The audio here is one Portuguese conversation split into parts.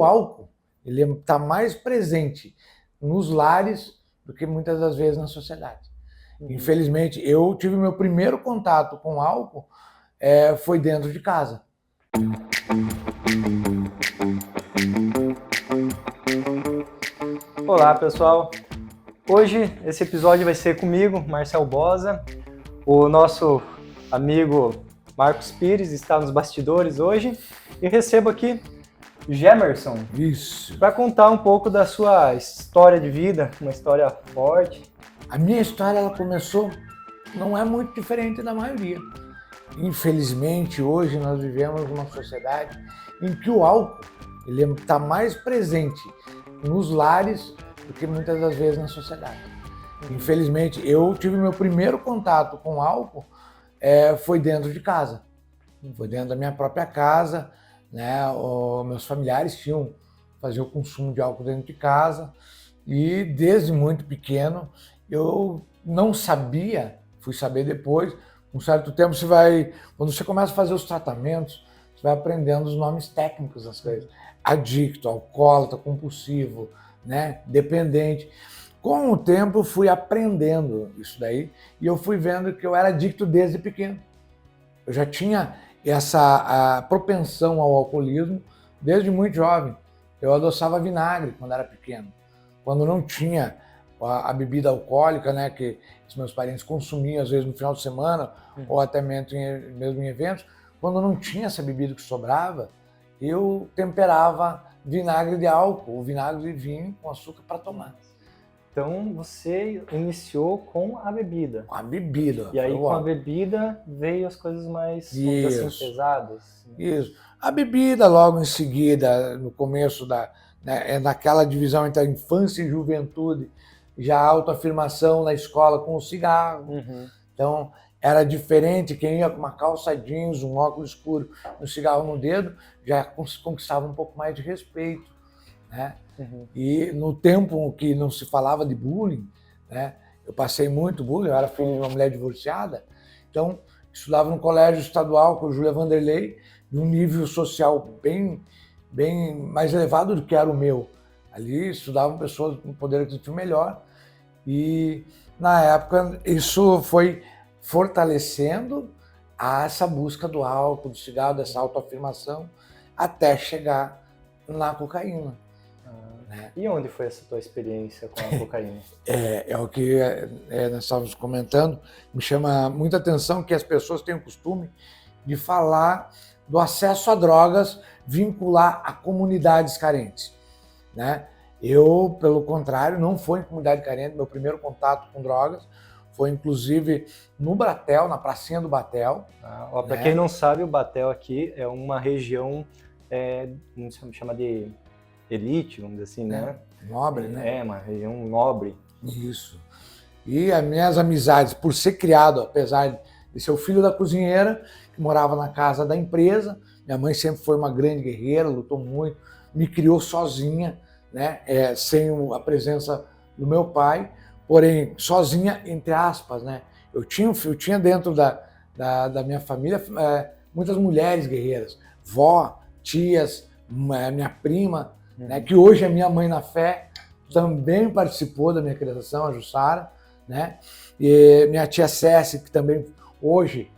o álcool ele está mais presente nos lares do que muitas das vezes na sociedade. Infelizmente, eu tive meu primeiro contato com álcool foi dentro de casa. Olá, pessoal. Hoje esse episódio vai ser comigo, Marcel Bosa. O nosso amigo Marcos Pires está nos bastidores hoje e recebo aqui Gemerson para contar um pouco da sua história de vida, uma história forte. A minha história ela começou, não é muito diferente da maioria. Infelizmente, hoje nós vivemos numa sociedade em que o álcool ele está mais presente nos lares do que muitas das vezes na sociedade. Infelizmente, eu tive meu primeiro contato com álcool foi dentro de casa. Foi dentro da minha própria casa, né? Meus familiares faziam o consumo de álcool dentro de casa e desde muito pequeno eu não sabia, fui saber depois. Um certo tempo quando você começa a fazer os tratamentos, você vai aprendendo os nomes técnicos das coisas. Adicto, alcoólatra, compulsivo, né? Dependente. Com o tempo eu fui aprendendo isso daí e eu fui vendo que eu era adicto desde pequeno. Eu já tinha essa propensão ao alcoolismo desde muito jovem. Eu adoçava vinagre quando era pequeno. Quando não tinha a bebida alcoólica, né, que os meus parentes consumiam às vezes no final de semana ou até mesmo em eventos, quando não tinha essa bebida que sobrava, eu temperava vinagre de álcool, ou vinagre de vinho com açúcar para tomar. Então você iniciou com a bebida. Com a bebida. E aí com a bebida veio as coisas mais, vamos dizer assim, pesadas. Isso. A bebida logo em seguida, no começo naquela divisão entre a infância e juventude, já a autoafirmação na escola com o cigarro. Então era diferente, quem ia com uma calça jeans, um óculos escuro, um cigarro no dedo, já conquistava um pouco mais de respeito, né? E no tempo que não se falava de bullying, né, eu passei muito bullying, eu era filho de uma mulher divorciada, então estudava no colégio estadual com o Júlia Vanderlei, de um nível social bem mais elevado do que era o meu. Ali estudavam pessoas com poder aquisitivo melhor e na época isso foi fortalecendo essa busca do álcool, do cigarro, dessa autoafirmação, até chegar na cocaína. E onde foi essa tua experiência com a cocaína? É o que nós estávamos comentando. Me chama muita atenção que as pessoas têm o costume de falar do acesso a drogas, vincular a comunidades carentes, né? Eu, pelo contrário, não fui em comunidade carente. Meu primeiro contato com drogas foi, inclusive, no Batel, na pracinha do Batel. Para quem não sabe, o Batel aqui é uma região, como se chama de elite, vamos dizer assim, né? Nobre, né? É, uma região nobre. Isso. E as minhas amizades, por ser criado, apesar de ser o filho da cozinheira, que morava na casa da empresa, minha mãe sempre foi uma grande guerreira, lutou muito, me criou sozinha, né? Sem a presença do meu pai, porém, sozinha, entre aspas, né? Eu tinha dentro da minha família muitas mulheres guerreiras, vó, tias, minha prima, né, que hoje é minha mãe na fé, também participou da minha criação, a Jussara, né? E minha tia Cécia, que também hoje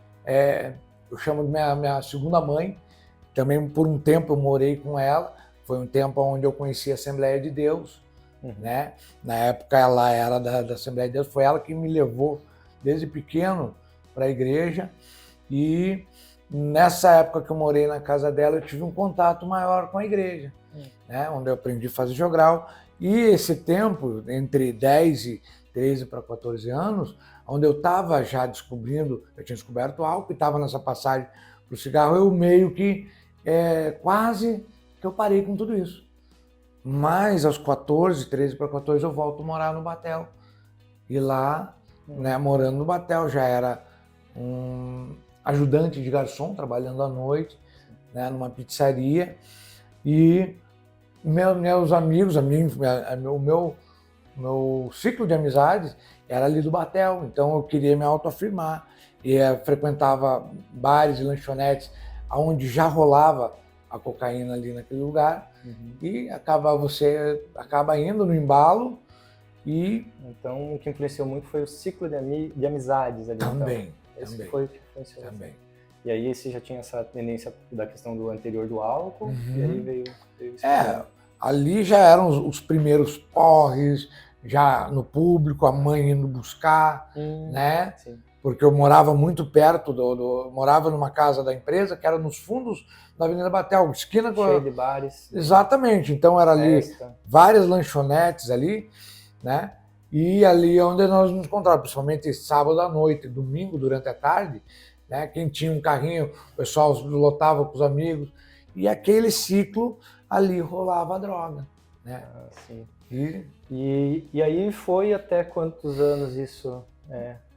eu chamo de minha segunda mãe, também por um tempo eu morei com ela, foi um tempo onde eu conheci a Assembleia de Deus, né? Na época ela era da Assembleia de Deus, foi ela que me levou desde pequeno para a igreja e nessa época que eu morei na casa dela eu tive um contato maior com a igreja. Né, onde eu aprendi a fazer jogral, e esse tempo, entre 10 e 13 para 14 anos, onde eu estava já descobrindo, eu tinha descoberto álcool e estava nessa passagem para o cigarro, eu meio que quase que eu parei com tudo isso. Mas aos 14, 13 para 14, eu volto a morar no Batel. E lá, né, morando no Batel, já era um ajudante de garçom, trabalhando à noite, né, numa pizzaria, e meus amigos, o meu ciclo de amizades era ali do Batel, então eu queria me autoafirmar. E frequentava bares e lanchonetes onde já rolava a cocaína ali naquele lugar, e você acaba indo no embalo e... Então, o que influenciou muito foi o ciclo de amizades ali. Também, então. Esse também. foi o que influenciou. Também. E aí você já tinha essa tendência da questão do anterior do álcool, e aí veio isso. Ali já eram os primeiros porres, já no público, a mãe indo buscar, né? Sim. Porque eu morava muito perto, morava numa casa da empresa, que era nos fundos da Avenida Batel, esquina com... Cheio de bares. Exatamente, então era ali várias lanchonetes ali, né? E ali é onde nós nos encontrávamos, principalmente sábado à noite, domingo durante a tarde, né? Quem tinha um carrinho, o pessoal lotava com os amigos, e aquele ciclo ali rolava a droga, né? Sim. E aí foi até quantos anos isso?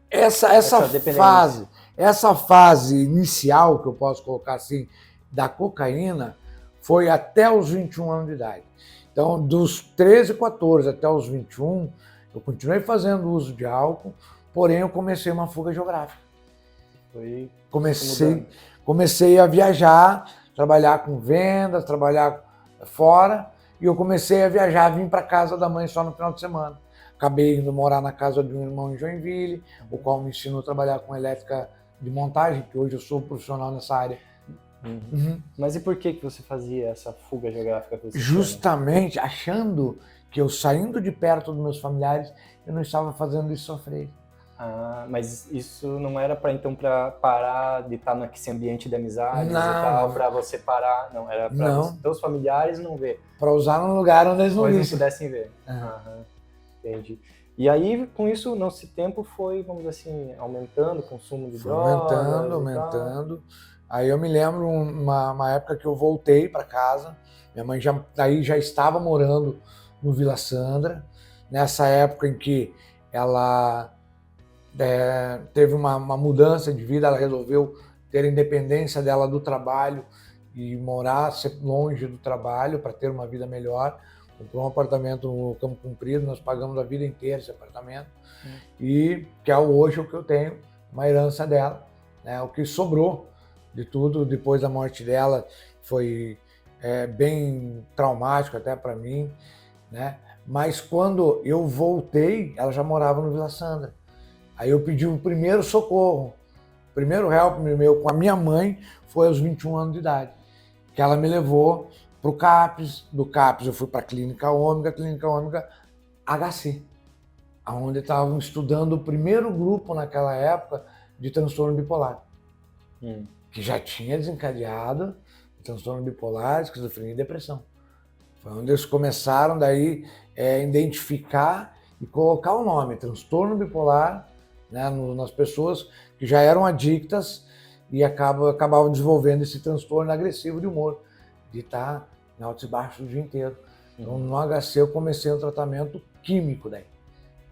Essa fase inicial, que eu posso colocar assim, da cocaína, foi até os 21 anos de idade. Então, dos 13, 14 até os 21, eu continuei fazendo uso de álcool, porém eu comecei uma fuga geográfica. Comecei a viajar, trabalhar com vendas, trabalhar fora, e eu comecei a viajar, vim para casa da mãe só no final de semana. Acabei indo morar na casa de um irmão em Joinville, o qual me ensinou a trabalhar com elétrica de montagem, que hoje eu sou profissional nessa área. Mas e por que você fazia essa fuga geográfica? Justamente achando que eu, saindo de perto dos meus familiares, eu não estava fazendo isso sofrer. Mas isso não era para parar de estar nesse ambiente de amizades e tal, para você parar, não, era para os teus familiares não ver. Para usar num lugar onde eles não pudessem ver. Entendi. E aí, com isso, nesse tempo foi, vamos dizer assim, aumentando o consumo de drogas? Aumentando. Aí eu me lembro uma época que eu voltei para casa, minha mãe já estava morando no Vila Sandra, nessa época em que ela teve uma mudança de vida, ela resolveu ter a independência dela do trabalho e morar longe do trabalho para ter uma vida melhor. Comprou um apartamento no Campo Comprido, nós pagamos a vida inteira esse apartamento, e que é hoje o que eu tenho, uma herança dela, né? O que sobrou de tudo depois da morte dela foi bem traumático até para mim, né? Mas quando eu voltei, ela já morava no Vila Sandra. Aí eu pedi o primeiro socorro, o primeiro help meu com a minha mãe foi aos 21 anos de idade, que ela me levou para o CAPS, do CAPS eu fui para a Clínica Ômega HC, onde estavam estudando o primeiro grupo naquela época de transtorno bipolar, que já tinha desencadeado transtorno bipolar, esquizofrenia e depressão. Foi onde eles começaram daí identificar e colocar o nome, transtorno bipolar, né, nas pessoas que já eram adictas e acabavam desenvolvendo esse transtorno agressivo de humor, de estar em altos e baixos o dia inteiro. Então, no HC eu comecei o tratamento químico daí.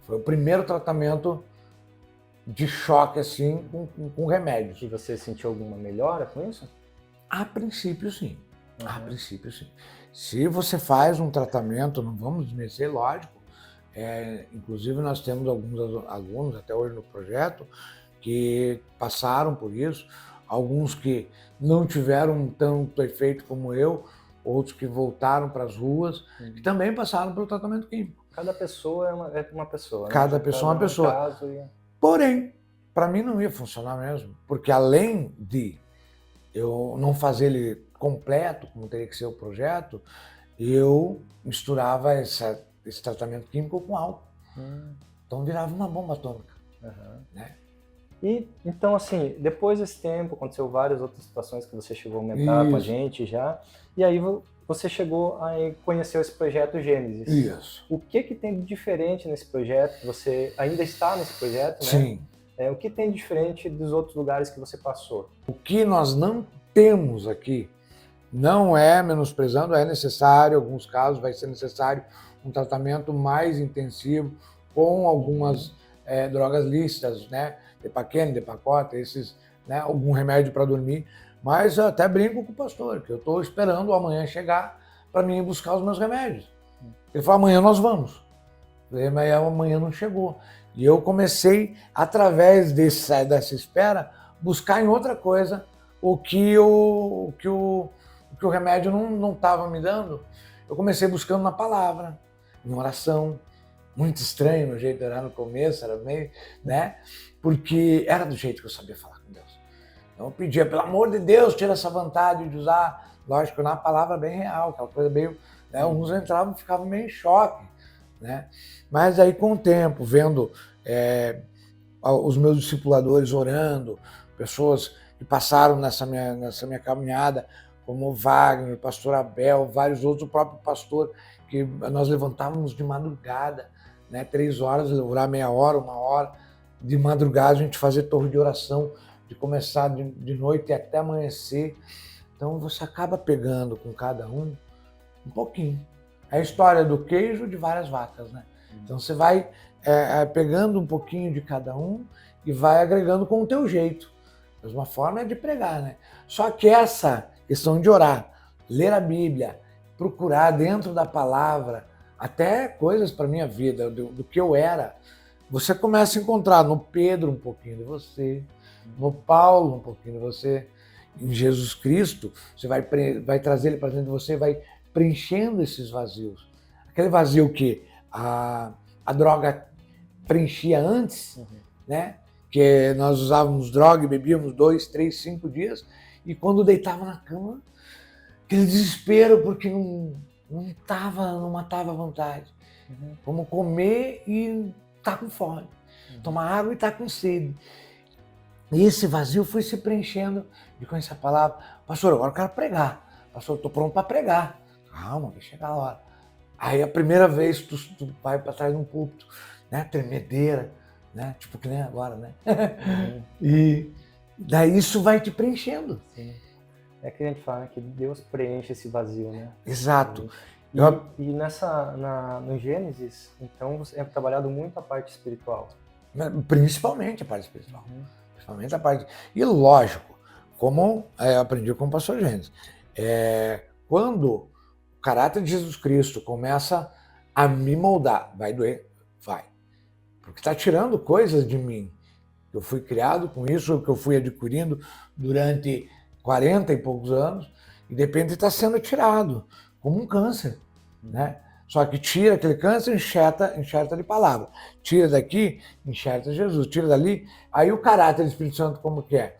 Foi o primeiro tratamento de choque, assim, com remédios. E você sentiu alguma melhora com isso? A princípio, sim. A princípio, sim. Se você faz um tratamento, não vamos desmerecer, lógico. Inclusive, nós temos alguns alunos, até hoje no projeto, que passaram por isso. Alguns que não tiveram tanto efeito como eu, outros que voltaram para as ruas, que também passaram pelo tratamento químico. Cada pessoa é uma pessoa. Cada pessoa é uma pessoa. Porém, para mim não ia funcionar mesmo, porque além de eu não fazer ele completo, como teria que ser o projeto, eu misturava esse tratamento químico com álcool. Então virava uma bomba atômica. Né? E então, assim, depois desse tempo, aconteceu várias outras situações que você chegou a aumentar com a gente já, e aí você chegou a conhecer esse projeto Gênesis. Isso. O que tem de diferente nesse projeto? Você ainda está nesse projeto, né? Sim. O que tem de diferente dos outros lugares que você passou? O que nós não temos aqui, não é menosprezando, é necessário, em alguns casos vai ser necessário um tratamento mais intensivo com algumas drogas lícitas, né? Depaquene, Depacota, esses, né? Algum remédio para dormir, mas eu até brinco com o pastor, que eu estou esperando o amanhã chegar para mim ir buscar os meus remédios. Ele falou, amanhã nós vamos. Eu falei, mas amanhã não chegou. E eu comecei, através dessa espera, buscar em outra coisa o que o porque o remédio não estava me dando, eu comecei buscando na palavra, em oração. Muito estranho meu jeito de orar no começo, era meio, né? Porque era do jeito que eu sabia falar com Deus. Então eu pedia, pelo amor de Deus, tira essa vontade de usar, lógico, na palavra bem real, aquela coisa meio, né? Uns entravam e ficavam meio em choque, né? Mas aí com o tempo, vendo os meus discipuladores orando, pessoas que passaram nessa minha caminhada, como o Wagner, o pastor Abel, vários outros, o próprio pastor, que nós levantávamos de madrugada, né, 3 horas, orar meia hora, 1 hora, de madrugada a gente fazer torre de oração, de começar de noite até amanhecer. Então você acaba pegando com cada um pouquinho. É a história do queijo de várias vacas, né? Então você vai pegando um pouquinho de cada um e vai agregando com o teu jeito. A mesma forma é de pregar, né? Só que essa questão de orar, ler a Bíblia, procurar dentro da palavra, até coisas para a minha vida, do que eu era, você começa a encontrar no Pedro um pouquinho de você, no Paulo um pouquinho de você, em Jesus Cristo, você vai trazer ele para dentro de você, vai preenchendo esses vazios. Aquele vazio que a droga preenchia antes, né? Que nós usávamos droga e bebíamos 2, 3, 5 dias, e quando deitava na cama, aquele desespero porque não matava a vontade. Como comer e tá com fome, tomar água e tá com sede. E esse vazio foi se preenchendo de conhecer a palavra. Pastor, agora eu quero pregar. Pastor, eu tô pronto para pregar. Calma, vai chegar a hora. Aí a primeira vez tu vai para trás de um púlpito, né? Tremedeira, né? Tipo que nem agora, né? E daí isso vai te preenchendo. Sim. É que a gente fala, né, que Deus preenche esse vazio, né? Exato. E no Gênesis, então, você é trabalhado muito a parte espiritual. Principalmente a parte espiritual. Principalmente a parte... E lógico, como eu aprendi com o pastor Gênesis, quando o caráter de Jesus Cristo começa a me moldar, vai doer? Vai. Porque está tirando coisas de mim. Eu fui criado com isso, que eu fui adquirindo durante 40 e poucos anos, e de repente está sendo tirado, como um câncer, né? Só que tira aquele câncer, enxerta de palavra. Tira daqui, enxerta Jesus. Tira dali, aí o caráter do Espírito Santo como que é?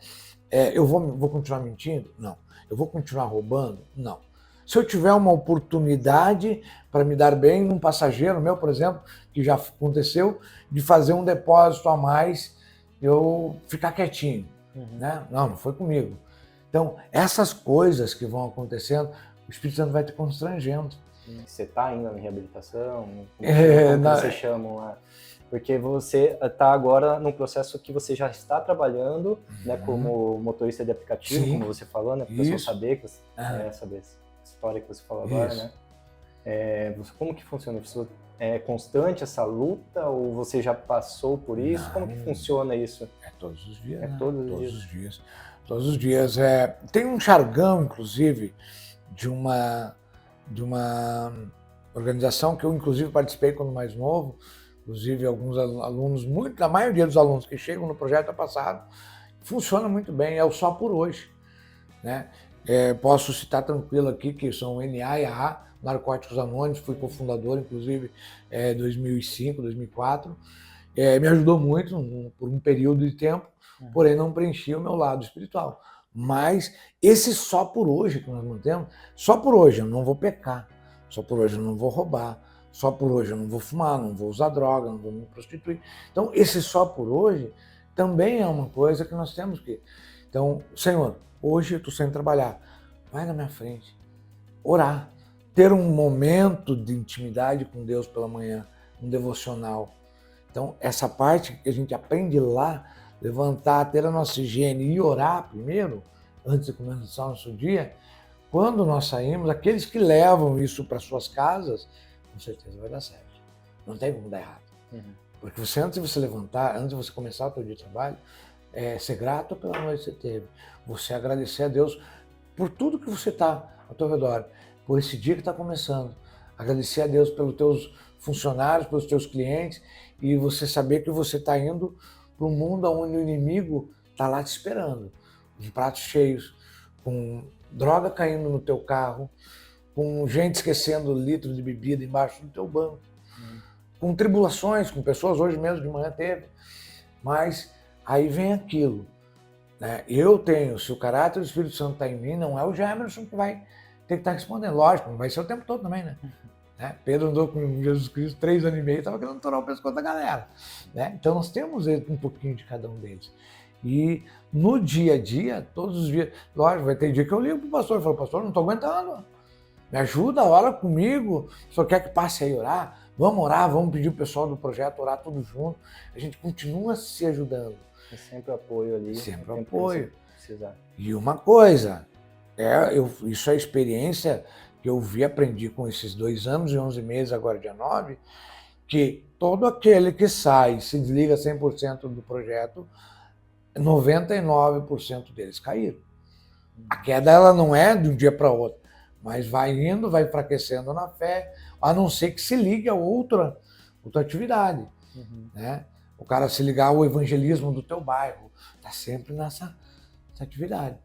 Eu vou continuar mentindo? Não. Eu vou continuar roubando? Não. Se eu tiver uma oportunidade para me dar bem num passageiro meu, por exemplo, que já aconteceu, de fazer um depósito a mais, eu ficar quietinho, né? Não foi comigo. Então, essas coisas que vão acontecendo, o Espírito Santo vai te constrangendo. Você está ainda na reabilitação? Como você chama lá? Porque você está agora num processo que você já está trabalhando, né, como motorista de aplicativo, sim, como você falou, né, para a pessoa saber, saber essa história que você falou agora, né? Como que funciona isso? É constante essa luta ou você já passou por isso? Não, como que funciona isso? É todos os dias, né? Todos os dias. Todos os dias. Tem um jargão, inclusive, de uma organização que eu, inclusive, participei quando mais novo, inclusive alguns alunos, a maioria dos alunos que chegam no projeto passado, funciona muito bem, é o Só por Hoje, né? Posso citar tranquilo aqui que são NA e AA, Narcóticos Anônimos, fui cofundador, inclusive, em 2005, 2004, me ajudou muito por um período de tempo, porém não preenchia o meu lado espiritual. Mas esse só por hoje que nós mantemos, só por hoje eu não vou pecar, só por hoje eu não vou roubar, só por hoje eu não vou fumar, não vou usar droga, não vou me prostituir. Então esse só por hoje também é uma coisa que nós temos que... Então, Senhor, hoje eu estou sem trabalhar, vai na minha frente, orar, ter um momento de intimidade com Deus pela manhã, um devocional. Então essa parte que a gente aprende lá, levantar, ter a nossa higiene e orar primeiro, antes de começar o nosso dia, quando nós saímos, aqueles que levam isso para suas casas, com certeza vai dar certo. Não tem como dar errado. Porque você, antes de você levantar, antes de você começar o seu dia de trabalho, ser grato pela noite que você teve. Você agradecer a Deus por tudo que você está ao teu redor, por esse dia que está começando. Agradecer a Deus pelos teus funcionários, pelos teus clientes, e você saber que você está indo para um mundo onde o inimigo está lá te esperando, de pratos cheios, com droga caindo no teu carro, com gente esquecendo litro de bebida embaixo do teu banco, com tribulações, com pessoas, hoje mesmo de manhã teve, mas aí vem aquilo, né? Eu tenho, se o caráter do Espírito Santo está em mim, não é o Jamerson que vai ter que estar respondendo, lógico, não vai ser o tempo todo também, né? Pedro andou com Jesus Cristo 3 anos e meio, estava querendo torar o pescoço da galera, né? Então nós temos um pouquinho de cada um deles. E no dia a dia, todos os dias, lógico, vai ter dia que eu ligo pro pastor e falo, pastor, não estou aguentando, me ajuda, ora comigo, só quer que passe aí orar, vamos orar, vamos pedir o pessoal do projeto orar tudo junto, a gente continua se ajudando. É sempre apoio ali. Sempre apoio. Precisar. E uma coisa, isso é experiência que eu vi, aprendi com esses 2 anos e 11 meses, agora dia 9, que todo aquele que sai, se desliga 100% do projeto, 99% deles caíram. A queda ela não é de um dia para outro, mas vai indo, vai enfraquecendo na fé, a não ser que se ligue a outra atividade. Né? O cara se ligar ao evangelismo do teu bairro, está sempre nessa atividade.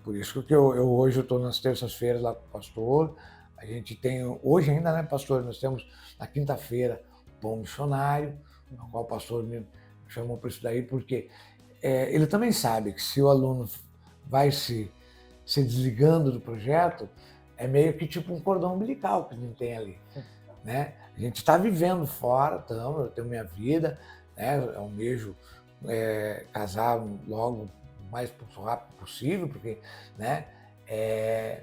Por isso que eu hoje estou nas terças-feiras lá com o pastor, a gente tem, hoje ainda, né, pastor, nós temos na quinta-feira o pão missionário, no qual o pastor me chamou para isso daí, porque ele também sabe que se o aluno vai se desligando do projeto, é meio que tipo um cordão umbilical que a gente tem ali, né? A gente está vivendo fora, eu tenho minha vida, né? Eu almejo casar logo o mais rápido possível, porque, né, é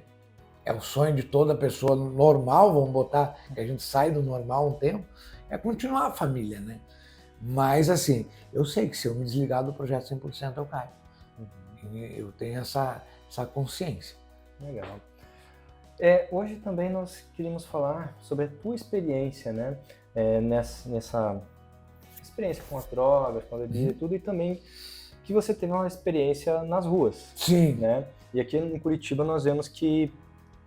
o sonho de toda pessoa normal, vamos botar que a gente sai do normal um tempo, é continuar a família, né? Mas assim, eu sei que se eu me desligar do projeto 100% eu caio. Eu tenho essa consciência. Legal. Hoje também nós queríamos falar sobre a tua experiência, né? Nessa experiência com as drogas, com a bebida e tudo, e também que você teve uma experiência nas ruas. Sim. Né? E aqui em Curitiba nós vemos que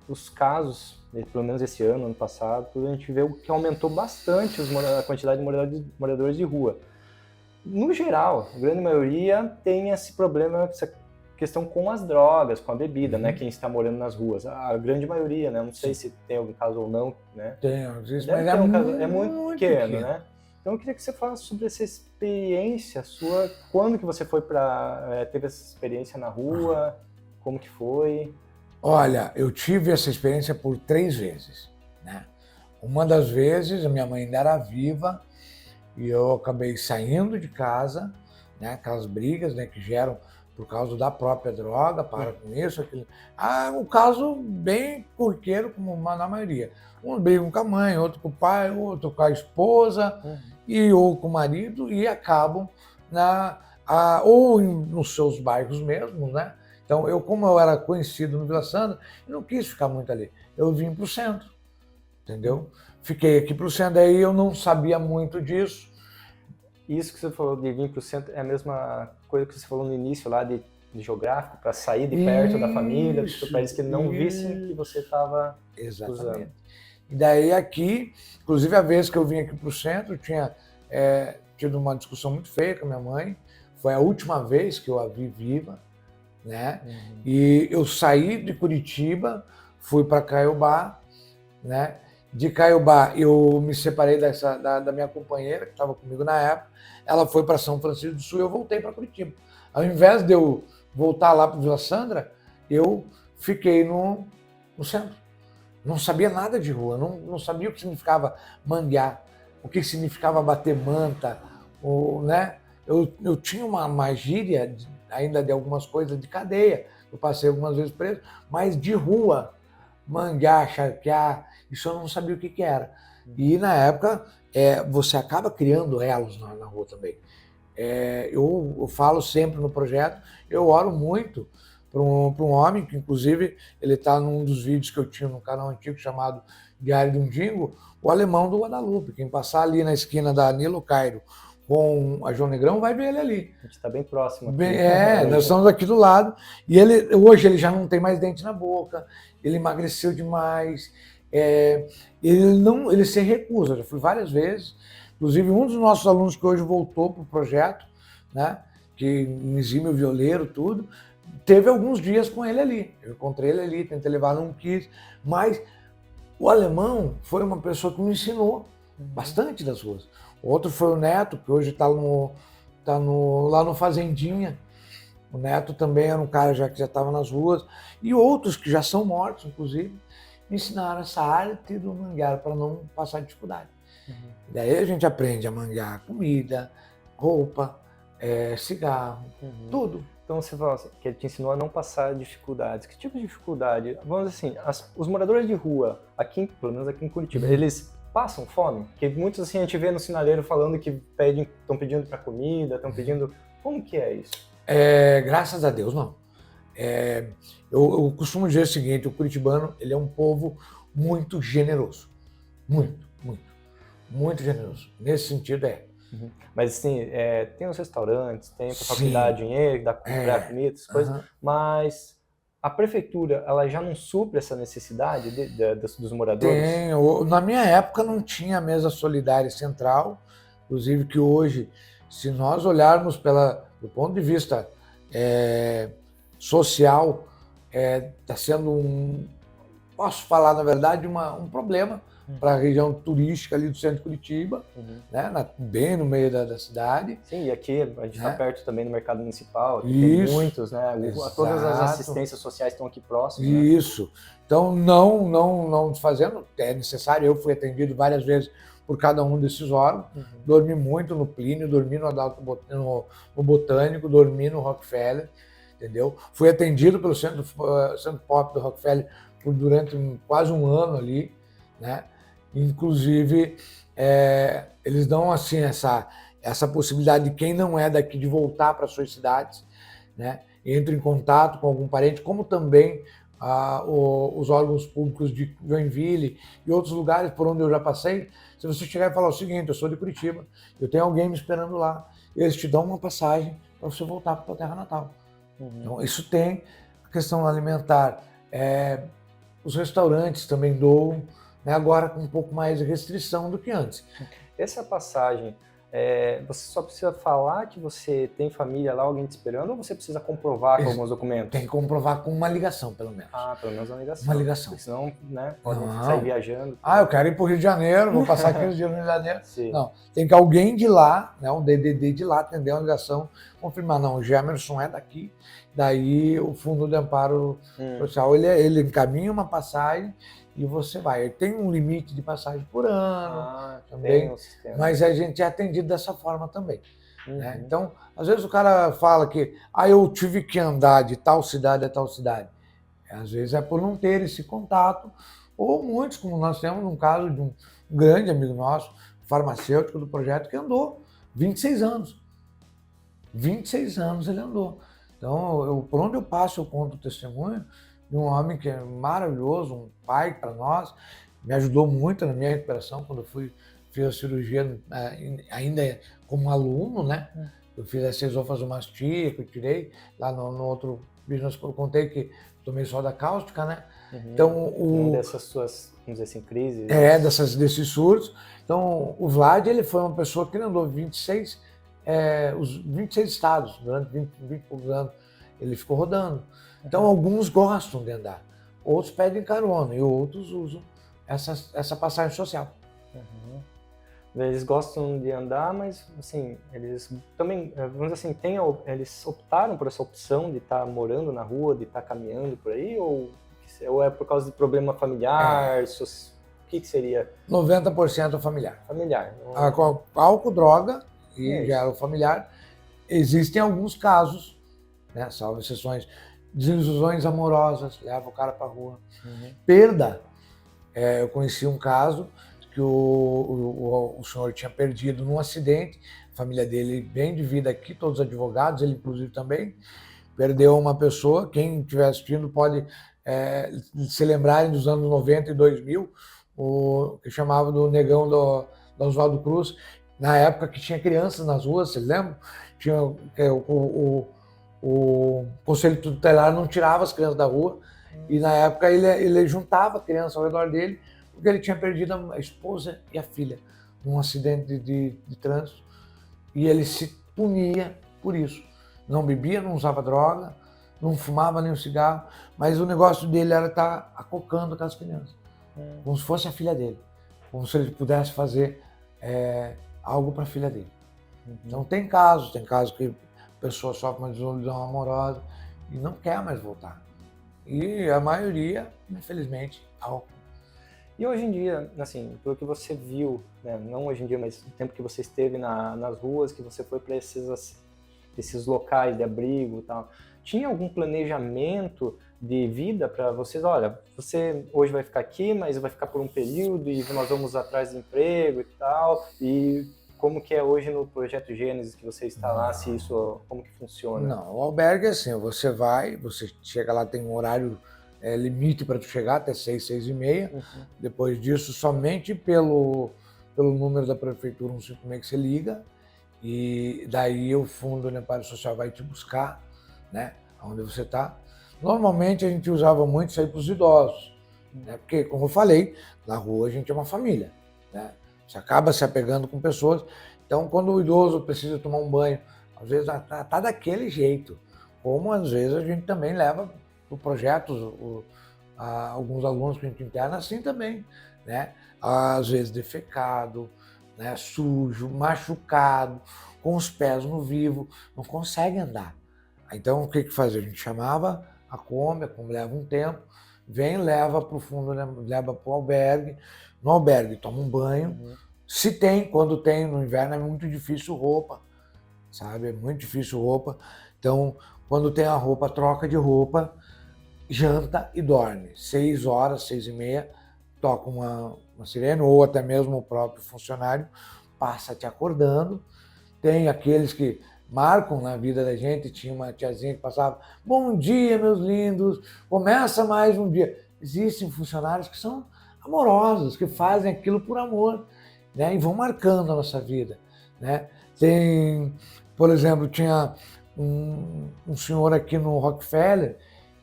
os casos, pelo menos esse ano passado, a gente vê que aumentou bastante a quantidade de moradores de rua. No geral, a grande maioria tem esse problema, essa questão com as drogas, com a bebida, né? Quem está morando nas ruas. A grande maioria, né? Não sei se tem algum caso ou não, né? Tem, mas é muito pequeno, né? Então eu queria que você falasse sobre essa experiência sua, quando que você foi teve essa experiência na rua, como que foi? Olha, eu tive essa experiência por 3 vezes, né? Uma das vezes, a minha mãe ainda era viva e eu acabei saindo de casa, né? Aquelas brigas, né, que geram por causa da própria droga, para com isso, aquilo. Um caso bem corriqueiro, como na maioria. Um brigam com a mãe, outro com o pai, outro com a esposa, ou com o marido, e acabam ou nos seus bairros mesmos, né? Então, como eu era conhecido no Vila Sandra, eu não quis ficar muito ali. Eu vim para o centro, entendeu? Fiquei aqui para o centro, daí eu não sabia muito disso. Isso que você falou de vir para o centro é a mesma coisa que você falou no início lá de geográfico, para sair de perto da família, para eles que não vissem que você estava usando. E daí aqui, inclusive a vez que eu vim aqui para o centro, eu tinha tido uma discussão muito feia com a minha mãe, foi a última vez que eu a vi viva, né? E eu saí de Curitiba, fui para Caiobá, né? De Caiobá eu me separei da minha companheira, que estava comigo na época, ela foi para São Francisco do Sul e eu voltei para Curitiba. Ao invés de eu voltar lá para Vila Sandra, eu fiquei no centro. Não sabia nada de rua, não sabia o que significava manguear, o que significava bater manta, né? Eu tinha uma gíria ainda de algumas coisas de cadeia, eu passei algumas vezes preso, mas de rua, manguear, charquear, isso eu não sabia o que era. E na época, você acaba criando elos na rua também. Eu falo sempre no projeto, eu oro muito para um homem, que inclusive ele está num dos vídeos que eu tinha no canal antigo chamado Diário de um Dingo, o Alemão do Guadalupe. Quem passar ali na esquina da Nilo Cairo com a João Negrão vai ver ele ali. A gente está bem próximo aqui. Nós estamos aqui do lado. E hoje ele já não tem mais dente na boca, ele emagreceu demais, ele se recusa, já fui várias vezes. Inclusive um dos nossos alunos que hoje voltou para o projeto, né, que em exímio violeiro, tudo, teve alguns dias com ele ali. Eu encontrei ele ali, tentei levar, não quis. Mas o alemão foi uma pessoa que me ensinou bastante das ruas. Outro foi o Neto, que hoje está lá no Fazendinha. O Neto também era um cara que já estava nas ruas. E outros que já são mortos, inclusive, me ensinaram essa arte do manguear para não passar dificuldade. Daí a gente aprende a manguear comida, roupa, cigarro, tudo. Então você fala assim, que ele te ensinou a não passar dificuldades. Que tipo de dificuldade? Vamos dizer assim, os moradores de rua, pelo menos aqui em Curitiba, eles passam fome? Porque muitos assim a gente vê no sinaleiro falando que estão pedindo para comida, estão pedindo... Como que é isso? Graças a Deus, não. Eu costumo dizer o seguinte, o curitibano ele é um povo muito generoso. Muito generoso. Nesse sentido, Mas assim, tem os restaurantes, tem para facilitar dinheiro, dá para comprar comida, essas coisas, mas a prefeitura ela já não supre essa necessidade dos moradores? Na minha época não tinha a mesa solidária central, inclusive que hoje, se nós olharmos do ponto de vista social, está sendo posso falar na verdade, um problema para a região turística ali do centro de Curitiba, né, bem no meio da cidade. Sim, e aqui a gente está perto também do mercado municipal, aqui tem muitos, né? Todas as assistências sociais estão aqui próximas. Isso. Né? Então, não fazendo, é necessário, eu fui atendido várias vezes por cada um desses órgãos, dormi muito no Plínio, dormi no Botânico, dormi no Rockefeller, entendeu? Fui atendido pelo Centro Pop do Rockefeller durante quase um ano ali, né? Inclusive, eles dão assim essa possibilidade de quem não é daqui de voltar para suas cidades, né? Entra em contato com algum parente, como também os órgãos públicos de Joinville e outros lugares por onde eu já passei. Se você chegar e falar o seguinte, eu sou de Curitiba, eu tenho alguém me esperando lá, eles te dão uma passagem para você voltar para a terra natal. Então, isso tem a questão alimentar. Os restaurantes também doam, né, agora com um pouco mais de restrição do que antes. Essa passagem, você só precisa falar que você tem família lá, alguém te esperando, ou você precisa comprovar com alguns documentos? Tem que comprovar com uma ligação, pelo menos. Pelo menos uma ligação. Uma ligação. Porque senão, né, pode sair viajando. Eu quero ir para o Rio de Janeiro, vou passar 15 dias no Rio de Janeiro. Sim. Não, tem que alguém de lá, né, um DDD de lá, atender uma ligação, confirmar, não, o Gemerson é daqui, daí o Fundo de Amparo Social, ele encaminha uma passagem e você vai. Tem um limite de passagem por ano também, mas a gente é atendido dessa forma também. Né? Então, às vezes o cara fala que eu tive que andar de tal cidade a tal cidade. Às vezes é por não ter esse contato, ou muitos, como nós temos um caso de um grande amigo nosso, farmacêutico do projeto, que andou 26 anos. 26 anos ele andou. Então, por onde eu passo, eu conto o testemunho de um homem que é maravilhoso, um pai para nós, me ajudou muito na minha recuperação quando eu fiz a cirurgia ainda como aluno, né? Eu fiz essa esofagomastia que eu tirei lá no outro vídeo, eu contei que tomei soda cáustica, né? Então, dessas suas, vamos dizer assim, crises. Desses surtos. Então, o Vlad, ele foi uma pessoa que andou os 26 estados durante 20 e poucos anos. Ele ficou rodando. Então, alguns gostam de andar, outros pedem carona e outros usam essa passagem social. Eles gostam de andar, mas assim, eles também, vamos dizer assim, eles optaram por essa opção de estar morando na rua, de estar caminhando por aí, ou é por causa de problema familiar? O que seria? 90% familiar. Familiar. Álcool, droga e já o familiar. Existem alguns casos, né, salvo exceções, desilusões amorosas, leva o cara para a rua. Perda. Eu conheci um caso que o senhor tinha perdido num acidente, a família dele bem de vida aqui, todos advogados, ele inclusive também, perdeu uma pessoa, quem estiver assistindo pode se lembrarem dos anos 90 e 2000, que chamava do Negão do Oswaldo Cruz, na época que tinha crianças nas ruas, vocês lembram? Tinha o Conselho Tutelar não tirava as crianças da rua, e na época ele juntava crianças ao redor dele, porque ele tinha perdido a esposa e a filha num acidente de trânsito, e ele se punia por isso. Não bebia, não usava droga, não fumava nem um cigarro, mas o negócio dele era estar acocando aquelas crianças, como se fosse a filha dele, como se ele pudesse fazer algo para a filha dele. Então tem casos que a pessoa sofre uma desilusão amorosa e não quer mais voltar. E a maioria, infelizmente, álcool. E hoje em dia, assim, pelo que você viu, né, não hoje em dia, mas no tempo que você esteve nas ruas, que você foi para esses locais de abrigo e tal, tinha algum planejamento de vida para vocês? Olha, você hoje vai ficar aqui, mas vai ficar por um período e nós vamos atrás de emprego e tal, e como que é hoje no Projeto Gênesis que você está lá, se isso, como que funciona? Não, o albergue é assim, você chega lá, tem um horário limite para tu chegar, até 6, 6 e meia. Depois disso, somente pelo número da prefeitura 156 que você liga, e daí o Fundo Neparo Social vai te buscar, né, onde você está. Normalmente a gente usava muito isso aí para os idosos, né, porque, como eu falei, na rua a gente é uma família, né, você acaba se apegando com pessoas. Então, quando o idoso precisa tomar um banho, às vezes tá daquele jeito, como às vezes a gente também leva para projetos, alguns alunos que a gente interna assim também, né? Às vezes defecado, né? Sujo, machucado, com os pés no vivo, não consegue andar. Então o que fazia? A gente chamava a Kombi leva um tempo, vem, leva para o fundo, leva para o albergue, no albergue toma um banho. Se tem, quando tem, no inverno é muito difícil roupa, sabe? É muito difícil roupa. Então, quando tem a roupa, troca de roupa, janta e dorme. 6 horas, 6 e meia, toca uma sirene, ou até mesmo o próprio funcionário passa te acordando. Tem aqueles que marcam na vida da gente, tinha uma tiazinha que passava, bom dia, meus lindos, começa mais um dia. Existem funcionários que são amorosos, que fazem aquilo por amor, né, e vão marcando a nossa vida, né? Tem, por exemplo, tinha um senhor aqui no Rockefeller,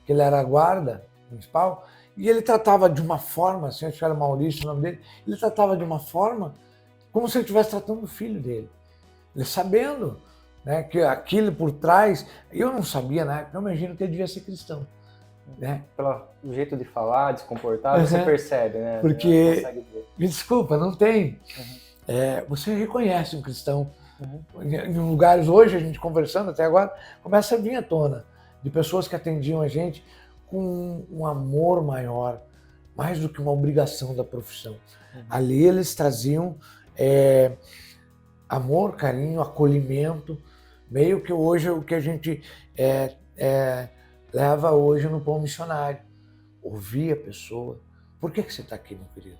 que ele era guarda municipal, e ele tratava de uma forma, assim, acho que era Maurício o nome dele, ele tratava de uma forma como se ele estivesse tratando o filho dele. Ele sabendo, né, que aquilo por trás, eu não sabia na época, eu imagino que ele devia ser cristão, né? Pelo jeito de falar, de se comportar, você percebe, né? Porque, me desculpa, não tem. Você reconhece um cristão. Em lugares hoje, a gente conversando até agora, começa a vir à tona de pessoas que atendiam a gente com um amor maior, mais do que uma obrigação da profissão. Ali eles traziam amor, carinho, acolhimento, meio que hoje o que a gente leva hoje no pão missionário. Ouvir a pessoa. Por que você está aqui, meu querido?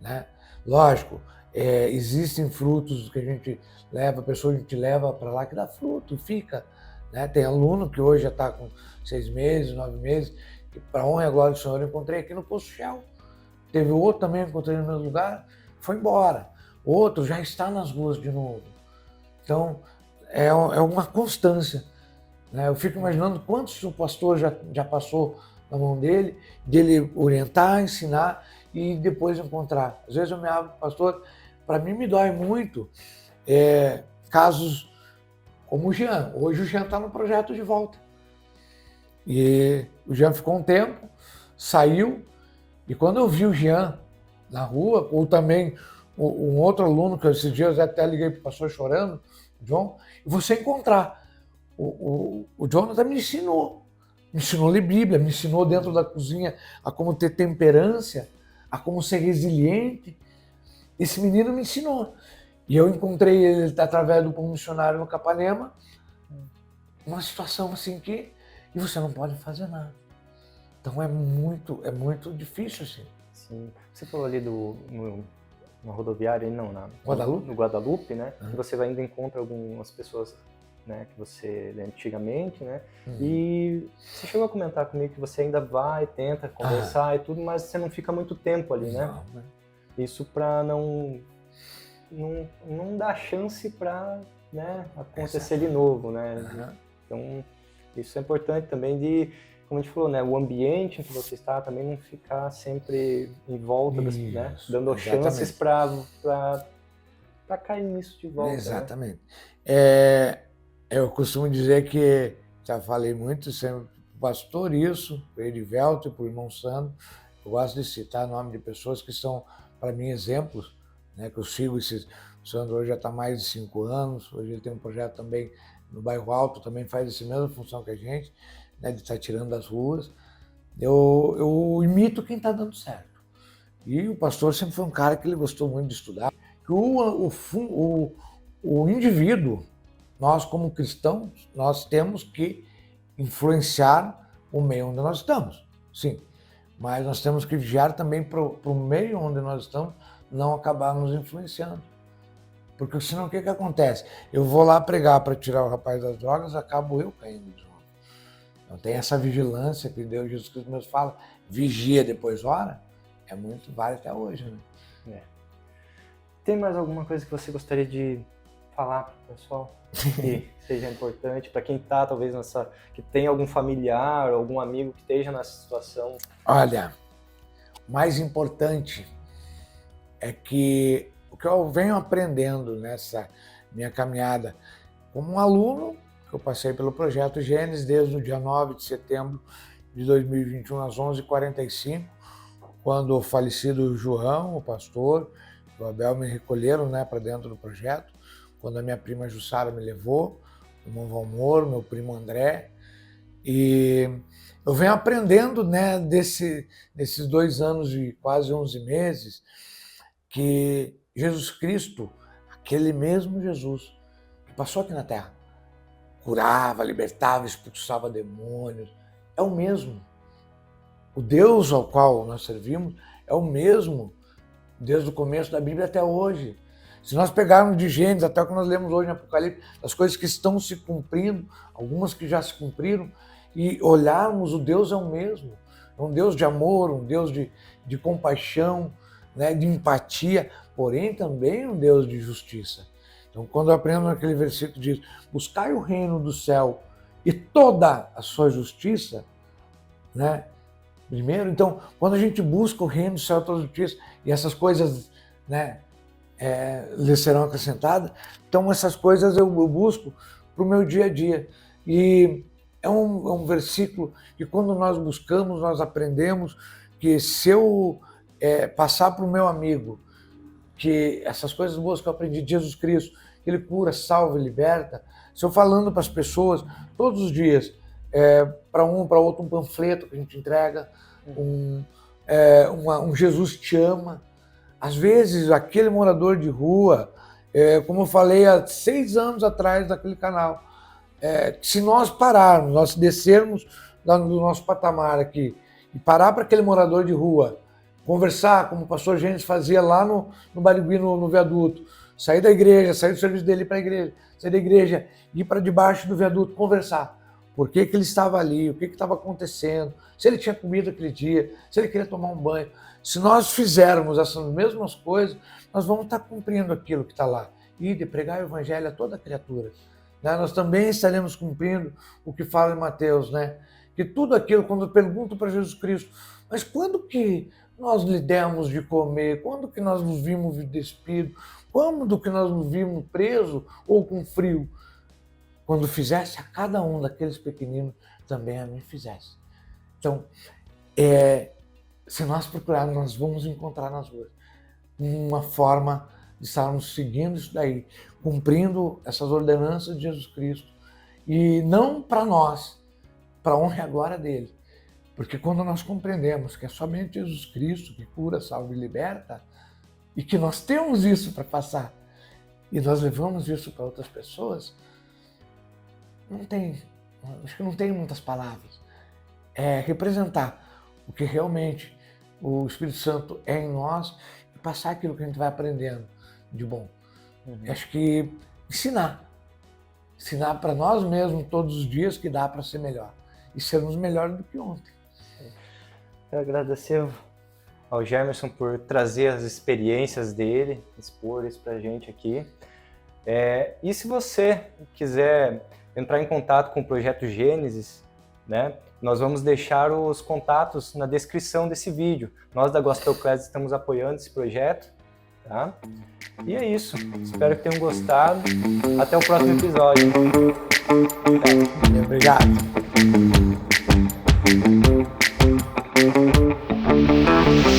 Né? Lógico, existem frutos que a gente leva, a pessoa a gente leva para lá que dá fruto e fica. Né? Tem aluno que hoje já está com 6 meses, 9 meses, que para honra e a glória do Senhor eu encontrei aqui no Posto Shell. Teve outro também que encontrei no meu lugar, foi embora. Outro já está nas ruas de novo. Então, é uma constância. Né? Eu fico imaginando quantos o pastor já passou na mão dele orientar, ensinar e depois encontrar. Às vezes eu me abro, pastor, para mim me dói muito casos como o Jean. Hoje o Jean está no projeto de volta. E o Jean ficou um tempo, saiu, e quando eu vi o Jean na rua, ou também um outro aluno, que esses dias eu até liguei para o pastor chorando, o John, e você encontrar. O Jonathan me ensinou a ler Bíblia, me ensinou dentro da cozinha a como ter temperância, a como ser resiliente. Esse menino me ensinou. E eu encontrei ele através do pão missionário no Capanema, uma situação assim que e você não pode fazer nada. Então é muito difícil assim. Sim. Você falou ali no rodoviária, não, Guadalupe? No Guadalupe, né? Que você ainda encontra algumas pessoas, né, que você antigamente, né? E você chegou a comentar comigo que você ainda vai, tenta conversar e tudo, mas você não fica muito tempo ali, né? Não, né? Isso para não dar chance para, né, acontecer de novo, né? Então isso é importante também de, como a gente falou, né, o ambiente em que você está também não ficar sempre em volta, né, dando chances para cair nisso de volta. Exatamente. Né? Eu costumo dizer que, já falei muito sempre pastor isso, para o Edivelto e para o irmão Sandro. Eu gosto de citar o nome de pessoas que são, para mim, exemplos, né, que eu sigo. O Sandro hoje já está há mais de 5 anos, hoje ele tem um projeto também no Bairro Alto, também faz essa mesma função que a gente, né, de estar tirando das ruas. Eu imito quem está dando certo. E o pastor sempre foi um cara que ele gostou muito de estudar. Que o indivíduo, nós como cristãos, nós temos que influenciar o meio onde nós estamos, sim. Mas nós temos que vigiar também para o meio onde nós estamos não acabar nos influenciando. Porque senão o que acontece? Eu vou lá pregar para tirar o rapaz das drogas, acabo eu caindo de novo. Então tem essa vigilância que Deus, Jesus Cristo mesmo fala, vigia depois ora, é muito válido até hoje, né? Tem mais alguma coisa que você gostaria de falar para o pessoal que seja importante para quem está talvez que tem algum familiar, algum amigo que esteja nessa situação? Olha, o mais importante é que o que eu venho aprendendo nessa minha caminhada como um aluno, que eu passei pelo projeto Gênesis desde o dia 9 de setembro de 2021 às 11h45, quando o falecido João, o pastor, o Abel me recolheram, né, para dentro do projeto, quando a minha prima Jussara me levou, o irmão Valmor, meu primo André, e eu venho aprendendo, né, nesses 2 anos e quase 11 meses, que Jesus Cristo, aquele mesmo Jesus que passou aqui na Terra, curava, libertava, expulsava demônios, é o mesmo. O Deus ao qual nós servimos é o mesmo desde o começo da Bíblia até hoje. Se nós pegarmos de Gênesis até o que nós lemos hoje no Apocalipse, as coisas que estão se cumprindo, algumas que já se cumpriram, e olharmos, o Deus é o mesmo. É um Deus de amor, um Deus de compaixão, né, de empatia, porém também um Deus de justiça. Então, quando eu aprendo naquele versículo diz, buscai o reino do céu e toda a sua justiça, né? Primeiro, então, quando a gente busca o reino do céu e toda a justiça, e essas coisas, né, lhe serão acrescentadas, então essas coisas eu busco para o meu dia a dia. E é um versículo que quando nós buscamos, nós aprendemos que se eu passar para o meu amigo que essas coisas boas que eu aprendi de Jesus Cristo, Ele cura, salva e liberta, se eu falando para as pessoas todos os dias, para um, para outro, um panfleto que a gente entrega, um Jesus te ama. Às vezes, aquele morador de rua, como eu falei há 6 anos atrás naquele canal, se nós pararmos, nós descermos do nosso patamar aqui e parar para aquele morador de rua, conversar, como o pastor Gênesis fazia lá no Barigui, no viaduto, sair da igreja, sair do serviço dele para a igreja, sair da igreja, ir para debaixo do viaduto, conversar. Por que ele estava ali, o que estava acontecendo, se ele tinha comido aquele dia, se ele queria tomar um banho. Se nós fizermos essas mesmas coisas, nós vamos estar cumprindo aquilo que está lá. E de pregar o evangelho a toda criatura. Né? Nós também estaremos cumprindo o que fala em Mateus, né? Que tudo aquilo, quando eu pergunto para Jesus Cristo, mas quando que nós lhe demos de comer? Quando que nós nos vimos despidos? Quando que nós nos vimos presos ou com frio? Quando fizesse a cada um daqueles pequeninos, também a mim fizesse. Então, se nós procurarmos, nós vamos encontrar nas ruas uma forma de estarmos seguindo isso daí, cumprindo essas ordenanças de Jesus Cristo. E não para nós, para a honra e a glória dele. Porque quando nós compreendemos que é somente Jesus Cristo que cura, salva e liberta, e que nós temos isso para passar, e nós levamos isso para outras pessoas, acho que não tem muitas palavras. É representar o que realmente o Espírito Santo é em nós e passar aquilo que a gente vai aprendendo de bom. Acho que ensinar para nós mesmos todos os dias que dá para ser melhor e sermos melhores do que ontem. Eu agradecer ao Gemerson por trazer as experiências dele, expor isso para a gente aqui. E se você quiser entrar em contato com o Projeto Gênesis, né, nós vamos deixar os contatos na descrição desse vídeo. Nós da Gospel Class estamos apoiando esse projeto. Tá? E é isso. Espero que tenham gostado. Até o próximo episódio. Obrigado.